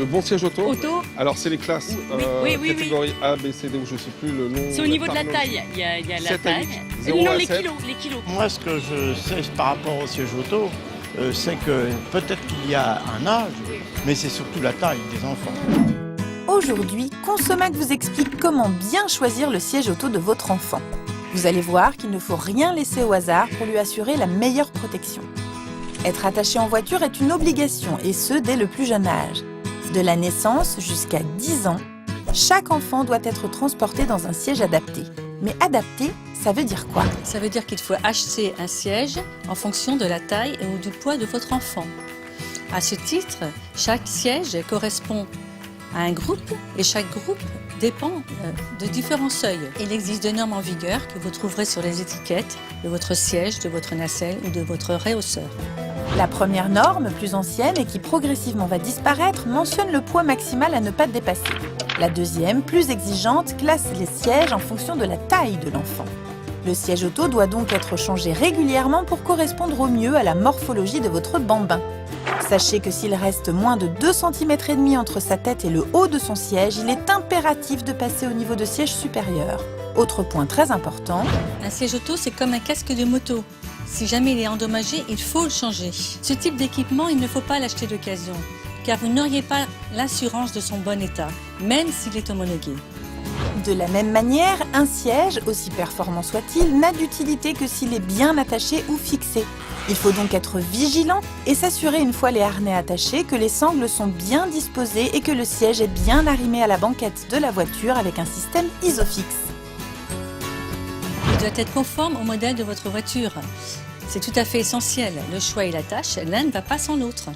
Le bon siège auto. Auto. Alors c'est les classes, Oui. catégorie A, B, C, D, ou je sais plus le nom. C'est au niveau de la taille. Il y a la 7 à taille. 8, 0 Non, à les 7. kilos. Moi, ce que je sais par rapport au siège auto, c'est que peut-être qu'il y a un âge, mais c'est surtout la taille des enfants. Aujourd'hui, Consomac vous explique comment bien choisir le siège auto de votre enfant. Vous allez voir qu'il ne faut rien laisser au hasard pour lui assurer la meilleure protection. Être attaché en voiture est une obligation, et ce, dès le plus jeune âge. De la naissance jusqu'à 10 ans, chaque enfant doit être transporté dans un siège adapté. Mais adapté, ça veut dire quoi? Ça veut dire qu'il faut acheter un siège en fonction de la taille ou du poids de votre enfant. À ce titre, chaque siège correspond à un groupe et chaque groupe dépend de différents seuils. Il existe des normes en vigueur que vous trouverez sur les étiquettes de votre siège, de votre nacelle ou de votre réhausseur. La première norme, plus ancienne et qui progressivement va disparaître, mentionne le poids maximal à ne pas dépasser. La deuxième, plus exigeante, classe les sièges en fonction de la taille de l'enfant. Le siège auto doit donc être changé régulièrement pour correspondre au mieux à la morphologie de votre bambin. Sachez que s'il reste moins de 2,5 cm entre sa tête et le haut de son siège, il est impératif de passer au niveau de siège supérieur. Autre point très important, Un siège auto, c'est comme un casque de moto. Si jamais il est endommagé, il faut le changer. Ce type d'équipement, il ne faut pas l'acheter d'occasion, car vous n'auriez pas l'assurance de son bon état, même s'il est homologué. de la même manière, un siège, aussi performant soit-il, n'a d'utilité que s'il est bien attaché ou fixé. Il faut donc être vigilant et s'assurer une fois les harnais attachés que les sangles sont bien disposées et que le siège est bien arrimé à la banquette de la voiture avec un système Isofix. Il doit être conforme au modèle de votre voiture. C'est tout à fait essentiel. Le choix et la tâche, l'un ne va pas sans l'autre.